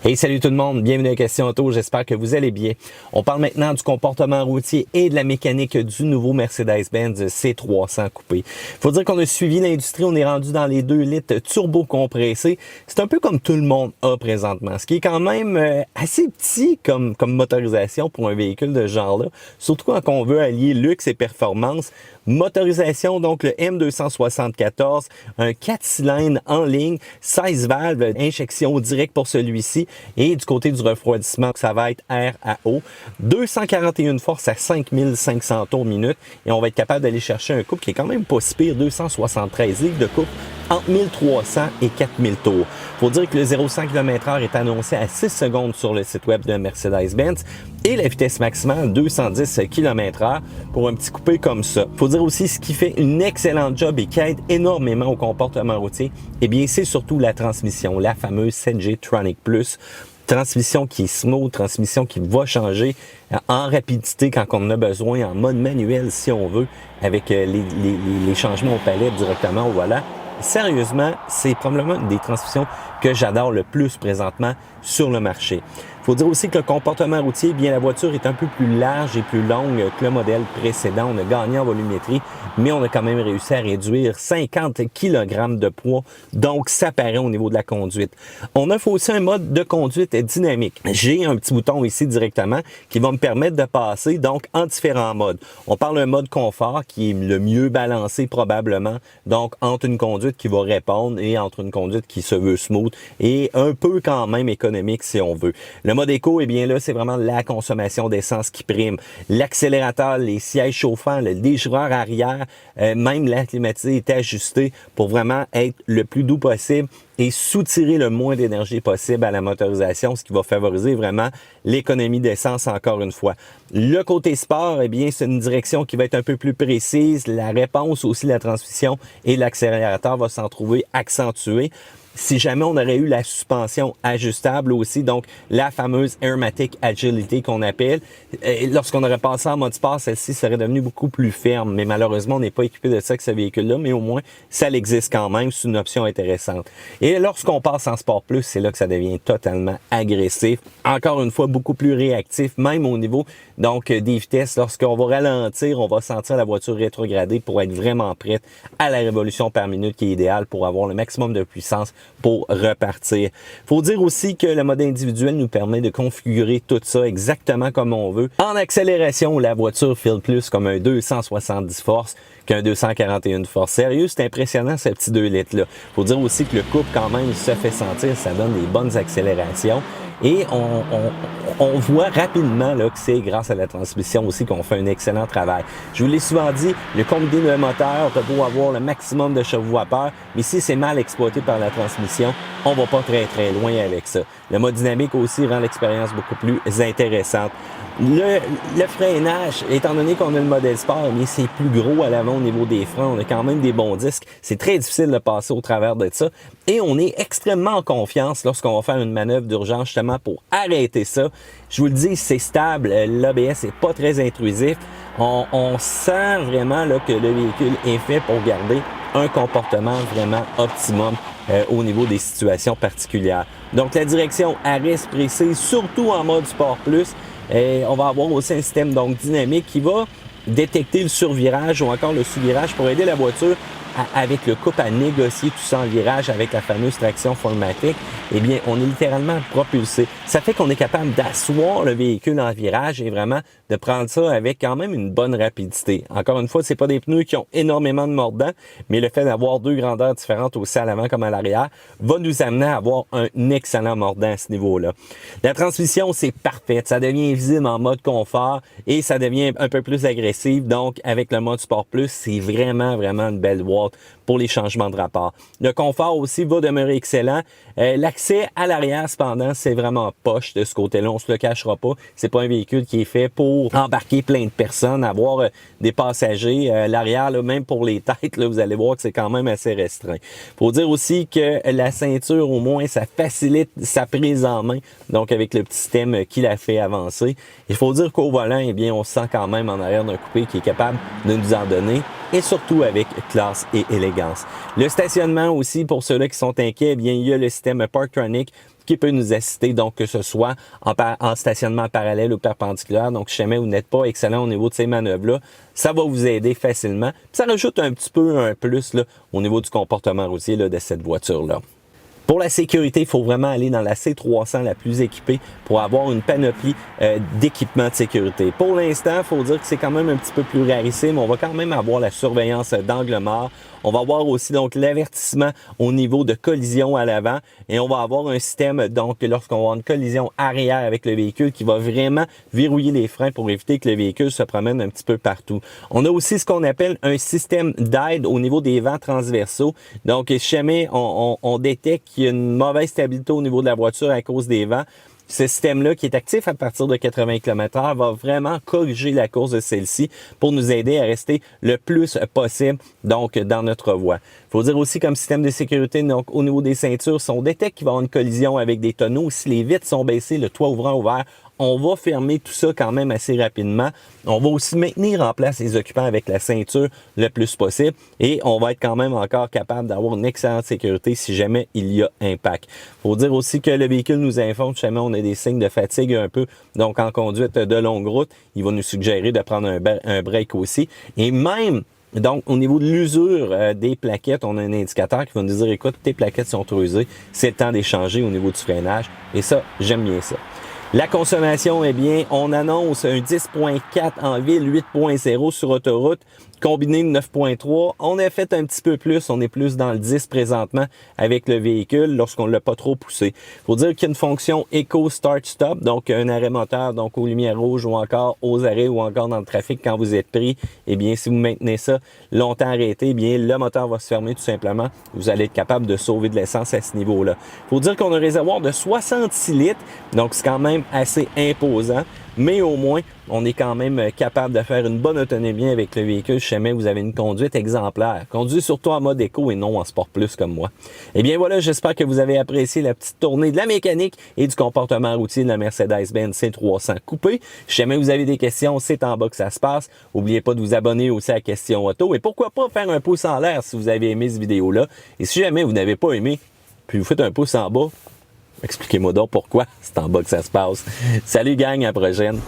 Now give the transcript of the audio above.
Hey, salut tout le monde, bienvenue à Question Auto, j'espère que vous allez bien. On parle maintenant du comportement routier et de la mécanique du nouveau Mercedes-Benz C300 coupé. Faut dire qu'on a suivi l'industrie, on est rendu dans les 2 litres turbo compressés. C'est un peu comme tout le monde a présentement, ce qui est quand même assez petit comme motorisation pour un véhicule de ce genre-là, surtout quand on veut allier luxe et performance. Motorisation, donc le M274, un 4 cylindres en ligne, 16 valves, injection directe pour celui-ci. Et du côté du refroidissement, ça va être air à eau. 241 forces à 5500 tours minute. Et on va être capable d'aller chercher un couple qui est quand même pas si pire, 273 livres de couple entre 1300 et 4000 tours. Faut dire que le 0-100 km/h est annoncé à 6 secondes sur le site web de Mercedes-Benz et la vitesse maximale 210 km/h pour un petit coupé comme ça. Faut dire aussi ce qui fait une excellente job et qui aide énormément au comportement routier, eh bien c'est surtout la transmission, la fameuse 7G Tronic Plus. Transmission qui est smooth, transmission qui va changer en rapidité quand on en a besoin, en mode manuel si on veut, avec les changements au palette directement au volant. Sérieusement, c'est probablement une des transmissions que j'adore le plus présentement sur le marché. Il faut dire aussi que le comportement routier, bien la voiture est un peu plus large et plus longue que le modèle précédent. On a gagné en volumétrie, mais on a quand même réussi à réduire 50 kg de poids, donc ça paraît au niveau de la conduite. On offre aussi un mode de conduite dynamique. J'ai un petit bouton ici directement qui va me permettre de passer donc en différents modes. On parle d'un mode confort qui est le mieux balancé probablement, donc entre une conduite qui va répondre et entre une conduite qui se veut smooth et un peu quand même économique si on veut. Le mode éco, eh bien là, c'est vraiment la consommation d'essence qui prime. L'accélérateur, les sièges chauffants, le déjoueur arrière, même la climatisée est ajustée pour vraiment être le plus doux possible et soutirer le moins d'énergie possible à la motorisation, ce qui va favoriser vraiment l'économie d'essence encore une fois. Le côté sport, eh bien, c'est une direction qui va être un peu plus précise. La réponse aussi, la transmission et l'accélérateur va s'en trouver accentuée. Si jamais on aurait eu la suspension ajustable aussi, donc la fameuse Airmatic Agility qu'on appelle, lorsqu'on aurait passé en mode sport, celle-ci serait devenue beaucoup plus ferme. Mais malheureusement, on n'est pas équipé de ça avec ce véhicule-là, mais au moins, ça existe quand même. C'est une option intéressante. Et lorsqu'on passe en Sport Plus, c'est là que ça devient totalement agressif. Encore une fois, beaucoup plus réactif, même au niveau donc des vitesses. Lorsqu'on va ralentir, on va sentir la voiture rétrograder pour être vraiment prête à la révolution par minute qui est idéale pour avoir le maximum de puissance pour repartir. Faut dire aussi que le mode individuel nous permet de configurer tout ça exactement comme on veut. En accélération, la voiture file plus comme un 270 forces qu'un 241 forces. Sérieux, c'est impressionnant ce petit 2 litres-là. Faut dire aussi que le couple quand même se fait sentir, ça donne des bonnes accélérations. Et on voit rapidement là, que c'est grâce à la transmission aussi qu'on fait un excellent travail. Je vous l'ai souvent dit, le combiné de moteur, t'as beau avoir le maximum de chevaux vapeur, mais si c'est mal exploité par la transmission, on va pas très loin avec ça. Le mode dynamique aussi rend l'expérience beaucoup plus intéressante. Le freinage, étant donné qu'on a le modèle sport, mais c'est plus gros à l'avant au niveau des freins, on a quand même des bons disques, c'est très difficile de passer au travers de ça. Et on est extrêmement en confiance lorsqu'on va faire une manœuvre d'urgence justement pour arrêter ça. Je vous le dis, c'est stable, l'ABS n'est pas très intrusif. On sent vraiment là, que le véhicule est fait pour garder un comportement vraiment optimum au niveau des situations particulières. Donc la direction arrêt précise, surtout en mode Sport Plus. Et on va avoir aussi un système donc dynamique qui va détecter le survirage ou encore le sous-virage pour aider la voiture avec le couple à négocier tout ça en virage avec la fameuse traction 4MATIC. Eh bien, on est littéralement propulsé. Ça fait qu'on est capable d'asseoir le véhicule en virage et vraiment de prendre ça avec quand même une bonne rapidité. Encore une fois, c'est pas des pneus qui ont énormément de mordant, mais le fait d'avoir 2 grandeurs différentes aussi à l'avant comme à l'arrière va nous amener à avoir un excellent mordant à ce niveau-là. La transmission, c'est parfaite. Ça devient visible en mode confort et ça devient un peu plus agressif. Donc, avec le mode Sport Plus, c'est vraiment une belle boîte pour les changements de rapport. Le confort aussi va demeurer excellent. L'accès à l'arrière, cependant, c'est vraiment poche de ce côté-là. On se le cachera pas. C'est pas un véhicule qui est fait pour embarquer plein de personnes, avoir des passagers. L'arrière, là, même pour les têtes, là, vous allez voir que c'est quand même assez restreint. Faut dire aussi que la ceinture, au moins, ça facilite sa prise en main. Donc, avec le petit système qui la fait avancer. Il faut dire qu'au volant, eh bien, on se sent quand même en arrière d'un coupé qui est capable de nous en donner. et surtout avec classe et élégance. Le stationnement aussi, pour ceux-là qui sont inquiets, eh bien, il y a le système Parktronic qui peut nous assister, donc que ce soit en stationnement parallèle ou perpendiculaire. Donc, si jamais vous n'êtes pas excellent au niveau de ces manœuvres-là, ça va vous aider facilement. Puis ça rajoute un petit peu un plus là, au niveau du comportement routier là, de cette voiture-là. Pour la sécurité, il faut vraiment aller dans la C300 la plus équipée pour avoir une panoplie d'équipements de sécurité. Pour l'instant, il faut dire que c'est quand même un petit peu plus rarissime. On va quand même avoir la surveillance d'angle mort. On va avoir aussi donc l'avertissement au niveau de collision à l'avant et on va avoir un système donc lorsqu'on va avoir une collision arrière avec le véhicule qui va vraiment verrouiller les freins pour éviter que le véhicule se promène un petit peu partout. On a aussi ce qu'on appelle un système d'aide au niveau des vents transversaux. Donc si jamais on détecte qu'il y a une mauvaise stabilité au niveau de la voiture à cause des vents, ce système-là, qui est actif à partir de 80 km/h, va vraiment corriger la course de celle-ci pour nous aider à rester le plus possible donc dans notre voie. Il faut dire aussi comme système de sécurité, donc au niveau des ceintures, si on détecte qu'il va y avoir une collision avec des tonneaux, si les vitres sont baissées, le toit ouvrant ouvert, on va fermer tout ça quand même assez rapidement. On va aussi maintenir en place les occupants avec la ceinture le plus possible et on va être quand même encore capable d'avoir une excellente sécurité si jamais il y a impact. Il faut dire aussi que le véhicule nous informe si jamais on a des signes de fatigue un peu, donc en conduite de longue route, il va nous suggérer de prendre un break aussi. Et même donc, au niveau de l'usure des plaquettes, on a un indicateur qui va nous dire, écoute, tes plaquettes sont trop usées, c'est le temps d'échanger au niveau du freinage. Et ça, j'aime bien ça. La consommation, eh bien, on annonce un 10.4 en ville, 8.0 sur autoroute, combiné de 9.3. On a fait un petit peu plus, on est plus dans le 10 présentement avec le véhicule lorsqu'on ne l'a pas trop poussé. Il faut dire qu'il y a une fonction Eco Start Stop, donc un arrêt moteur donc aux lumières rouges ou encore aux arrêts ou encore dans le trafic quand vous êtes pris. Eh bien, si vous maintenez ça longtemps arrêté, eh bien, le moteur va se fermer tout simplement. Vous allez être capable de sauver de l'essence à ce niveau-là. Il faut dire qu'on a un réservoir de 66 litres, donc c'est quand même assez imposant. Mais au moins, on est quand même capable de faire une bonne autonomie avec le véhicule si jamais vous avez une conduite exemplaire. Conduisez surtout en mode éco et non en sport plus comme moi. Et bien voilà, j'espère que vous avez apprécié la petite tournée de la mécanique et du comportement routier de la Mercedes-Benz C300 coupé. Si jamais vous avez des questions, c'est en bas que ça se passe. N'oubliez pas de vous abonner aussi à Question Auto et pourquoi pas faire un pouce en l'air si vous avez aimé cette vidéo-là. Et si jamais vous n'avez pas aimé, puis vous faites un pouce en bas, expliquez-moi donc pourquoi c'est en bas que ça se passe. Salut gang, à la prochaine.